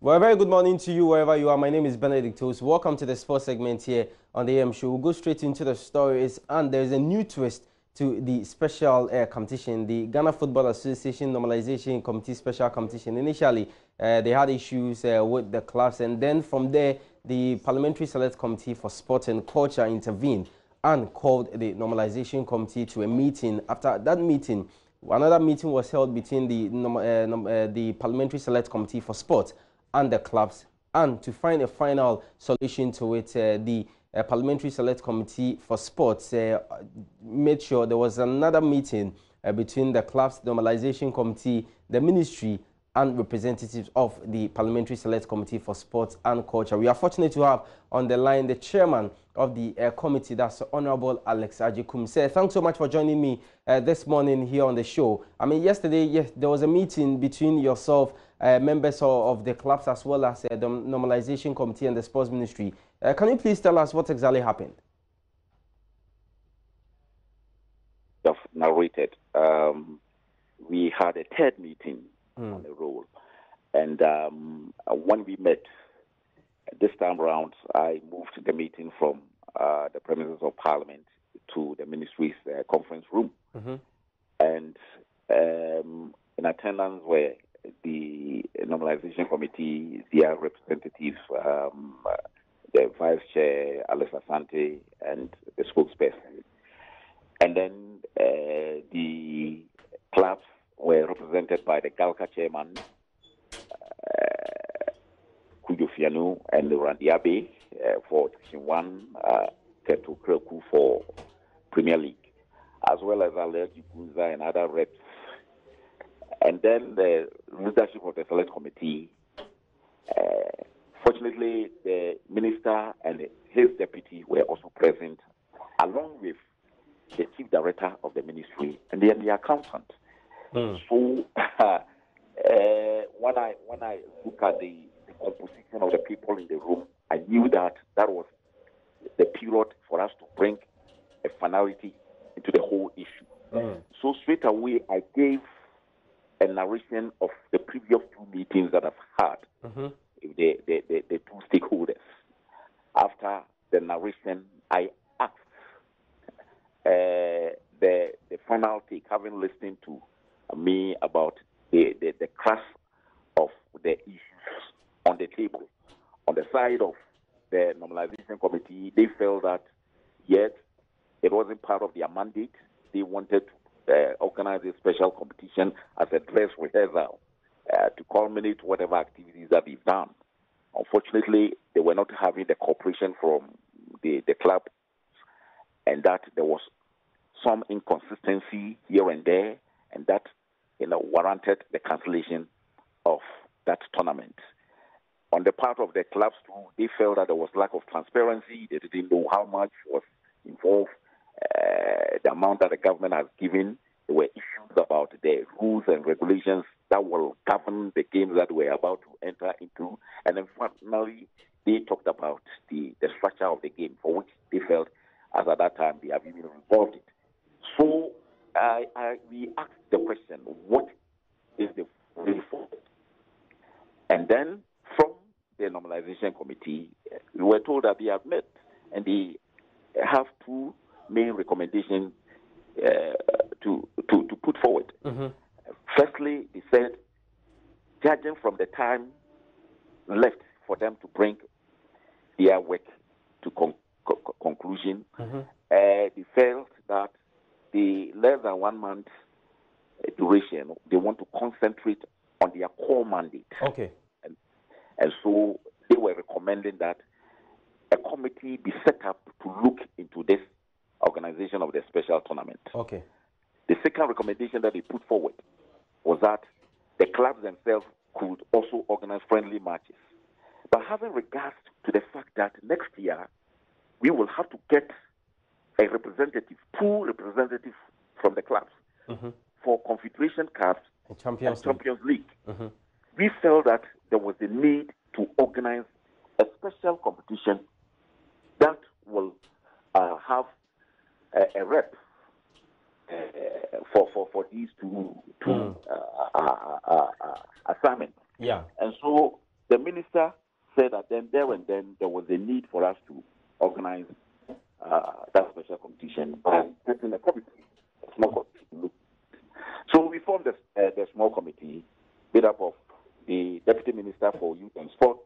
Well, a very good morning to you wherever you are. My name is Benedict Toast. Welcome to the sports segment here on the AM Show. We'll go straight into the stories, and there's a new twist to the special competition, the Ghana Football Association Normalization Committee Special Competition. Initially, they had issues with the clubs, and then from there, the Parliamentary Select Committee for Sport and Culture intervened and called the Normalization Committee to a meeting. After that meeting, another meeting was held between the Parliamentary Select Committee for Sport and the clubs, and to find a final solution to it, the Parliamentary Select Committee for Sports made sure there was another meeting between the clubs, Normalization Committee, the Ministry, and representatives of the Parliamentary Select Committee for Sports and Culture. We are fortunate to have on the line the chairman of the committee, that's Honorable Alex Ajikum. Sir, thanks so much for joining me this morning here on the show. I mean, yesterday, yes, there was a meeting between yourself, members of the clubs, as well as the Normalization Committee and the Sports Ministry. Can you please tell us what exactly happened? Just narrated. We had a third meeting on the roll, and when we met this time around, I moved the meeting from the premises of Parliament to the Ministry's conference room, and in attendance were the Normalization Committee, their representatives, the Vice Chair, Alex Asante, and the spokesperson. And then the clubs were represented by the GHALCA chairman, Kujo Fianu, and Randy Abe for Division 1, Ketu Kreku for Premier League, as well as Allergy Guza and other reps. And then the leadership of the Select Committee, fortunately, the minister and his deputy were also present, along with the chief director of the ministry and the accountant. So when I look at the composition of the people in the room, I knew that was the period for us to bring a finality into the whole issue. So straight away, I gave a narration of the previous two meetings that I've had with the two stakeholders. After the narration, I asked the final take, having listened to me about the crux of the issues on the table. On the side of the Normalization Committee, they felt that yet it wasn't part of their mandate. They wanted to organize a special competition as a dress rehearsal to culminate whatever activities that they've done. Unfortunately, they were not having the cooperation from the club, and that there was some inconsistency here and there, and that warranted the cancellation of that tournament. On the part of the clubs too, they felt that there was lack of transparency. They didn't know how much was involved, the amount that the government has given. There were issues about the rules and regulations that will govern the games that we're about to enter into. And then finally, they talked about the structure of the game, for which they felt, as at that time, they have even resolved it. So we asked the question, what is the way forward? And then from the Normalization Committee, we were told that they have met and they have two main recommendations to put forward. Firstly, they said, judging from the time left for them to bring their work to conclusion, they felt that the less than 1 month duration, they want to concentrate on their core mandate. And so they were recommending that a committee be set up to look into this organization of the special tournament. The second recommendation that they put forward was that the clubs themselves could also organize friendly matches. But having regards to the fact that next year we will have to get a representative, two representatives from the clubs for Confederation Cups and Champions League. We felt that there was a need to organize a special competition that will have a rep for these two assignments. And so the ministry then there was a need for us to organize that special competition by setting a committee, a small committee. So we formed the small committee made up of the Deputy Minister for Youth and Sport,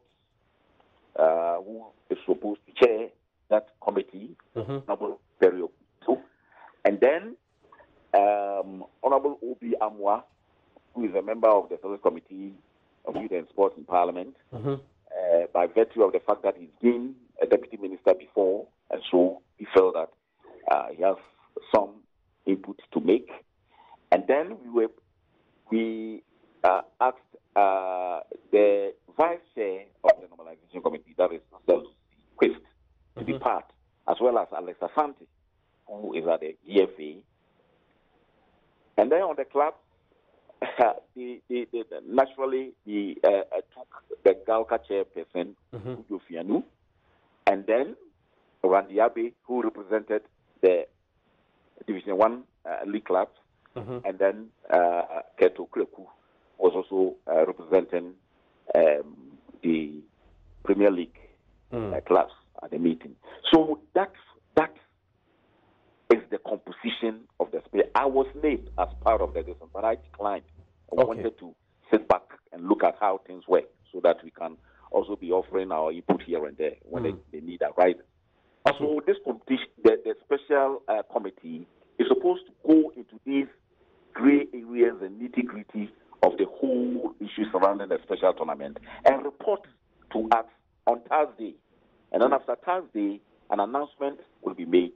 who is supposed to chair that committee, Honorable Perio, and then Honorable Obi Amwa, who is a member of the Service Committee of Youth and Sport in Parliament, by virtue of the fact that he's been a deputy minister before, and so he felt that he has some input to make. And then we asked the vice chair of the normalization committee, that is Quist, to be part, as well as Alexa Santi, who is at the GFA. And then on the club, naturally, took the GHALCA chairperson, Ujo Fianu, and then Randy Abe, who represented the Division 1 league clubs, and then Keto Kreku was also representing the Premier League clubs at the meeting. So that is the composition of the space. I was named as part of the decision, but I declined. I wanted to sit back and look at how things work so that we can also be offering our input here and there when the need arises. So this competition, the special committee is supposed to go into these gray areas and nitty-gritty of the whole issue surrounding the special tournament and report to us on Thursday. And then after Thursday, an announcement will be made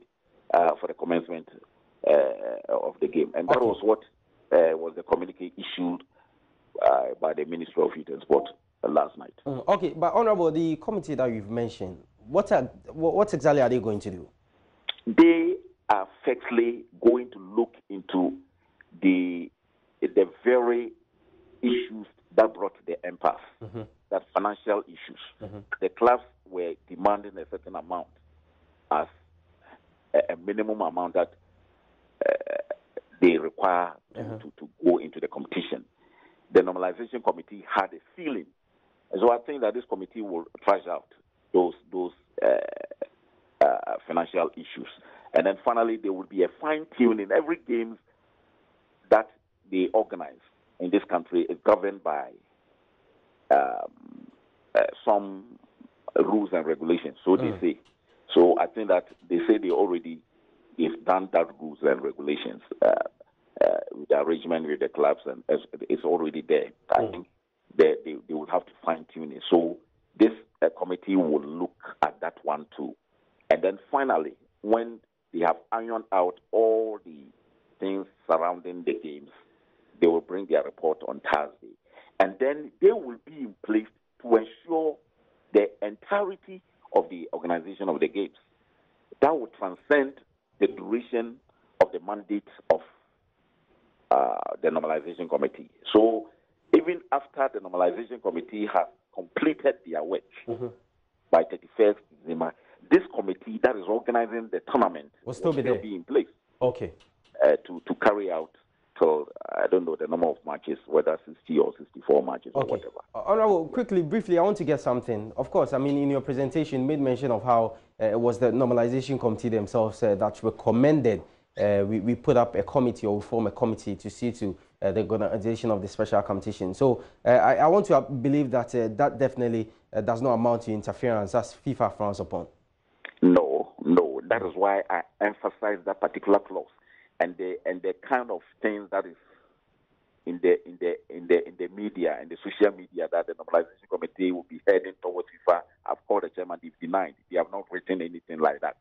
for the commencement of the game. And that was what was the communique issued by the Ministry of Youth and Sport last night. Okay, but Honorable, the committee that you've mentioned, what exactly are they going to do? They are firstly going to look into the very issues that brought the impasse, that financial issues. The clubs were demanding a certain amount as a minimum amount that they require to go into the competition. The normalization committee had a feeling, and so I think that this committee will trash out those financial issues, and then finally there will be a fine tuning. Every game that they organize in this country is governed by some rules and regulations. So they say. So I think that they say they've done that rules and regulations with the arrangement with the clubs, and it's already there. I think they will have to fine tune it. So this committee will look at that one too, and then finally, when they have ironed out all the things surrounding the games, they will bring their report on Thursday, and then they will be in place to ensure the entirety of the organization of the games. That will transcend the duration of the mandate of the normalization committee. So even after the normalization committee has completed their work by 31st December, this committee that is organizing the tournament will still be in place. Okay. To carry out till, I don't know the number of matches, whether 60 or 64 matches or whatever. Honorable, quickly, briefly, I want to get something. Of course, I mean, in your presentation, you made mention of how it was the normalization committee themselves that recommended we put up a committee or form a committee to see to the organization of the special competition. So I want to believe that that definitely does not amount to interference as FIFA frowns upon. No. That is why I emphasize that particular clause. And the kind of things that is in the media and the social media that the normalization committee will be heading towards FIFA, I've called the chairman, they've denied. They have not written anything like that,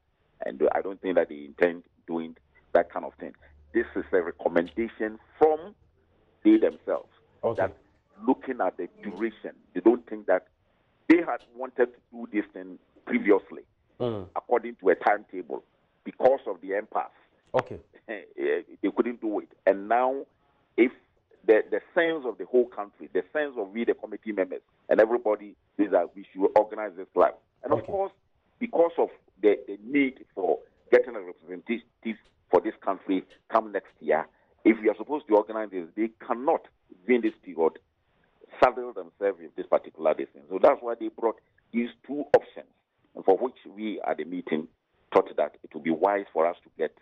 and I don't think that they intend doing that kind of thing. This is a recommendation from they themselves that looking at the duration, they don't think that they had wanted to do this thing previously according to a timetable because of the impasse. They couldn't do it. And now, if the sense of the whole country, the sense of we, the committee members, and everybody is that we should organize this club. And of course, because of the need for getting a representative for this country come next year, if we are supposed to organize this, they cannot, within this period, saddle themselves with this particular distance. So that's why they brought gives two options, for which we at the meeting thought that it would be wise for us to get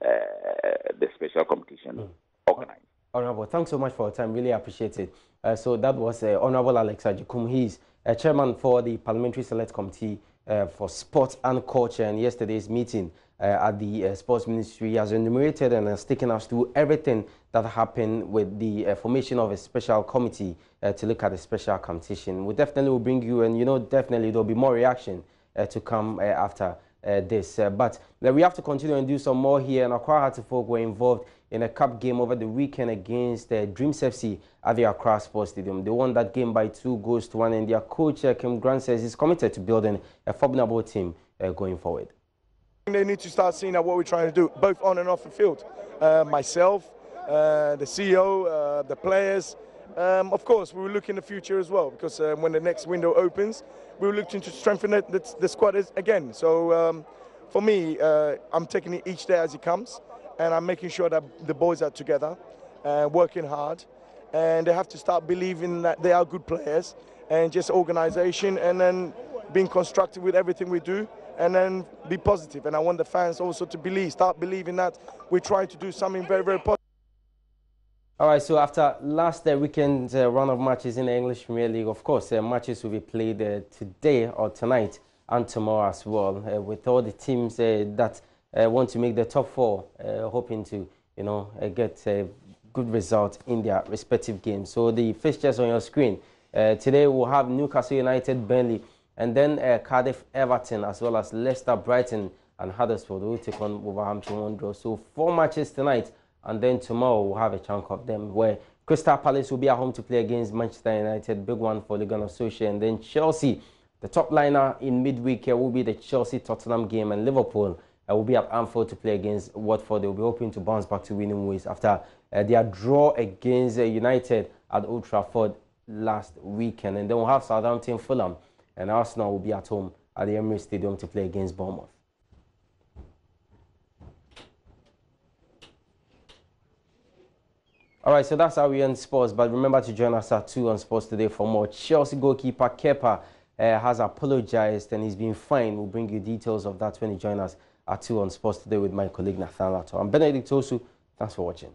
the special competition organized. Honorable, thanks so much for your time. Really appreciate it. So that was Honorable Alex Ajikum. He's chairman for the Parliamentary Select Committee for Sport and Culture. And yesterday's meeting at the Sports Ministry has enumerated and has taken us through everything that happened with the formation of a special committee to look at the special competition. We definitely will bring you, and definitely there'll be more reaction to come after this. But we have to continue and do some more here. And Accra Hearts folk were involved in a cup game over the weekend against Dreams FC at the Accra Sports Stadium. They won that game by 2-1, and their coach, Kim Grant, says he's committed to building a formidable team going forward. They need to start seeing what we're trying to do, both on and off the field. Myself, the CEO, the players. Of course, we will look in the future as well, because when the next window opens, we will look to strengthen the squad again. So for me, I'm taking it each day as it comes, and I'm making sure that the boys are together, working hard, and they have to start believing that they are good players, and just organisation, and then being constructive with everything we do, and then be positive. And I want the fans also to start believing that we're trying to do something very, very positive. All right, so after last weekend's run of matches in the English Premier League, of course, matches will be played today or tonight and tomorrow as well, with all the teams that want to make the top four, hoping to, get a good result in their respective games. So the fixtures on your screen. Today we'll have Newcastle United, Burnley, and then Cardiff, Everton, as well as Leicester, Brighton, and Huddersfield will take on Wolverhampton Wanderers. So 4 matches tonight. And then tomorrow we'll have a chunk of them where Crystal Palace will be at home to play against Manchester United, big one for Ligue 1 Association. And then Chelsea, the top liner in midweek will be the Chelsea-Tottenham game, and Liverpool will be at Anfield to play against Watford. They'll be hoping to bounce back to winning ways after their draw against United at Old Trafford last weekend. And then we'll have Southampton, Fulham, and Arsenal will be at home at the Emirates Stadium to play against Bournemouth. All right, so that's how we end sports. But remember to join us at 2 on Sports Today for more. Chelsea goalkeeper Kepa has apologized and he's been fined. We'll bring you details of that when you join us at 2 on Sports Today with my colleague Nathan Lato. I'm Benedict Osu. Thanks for watching.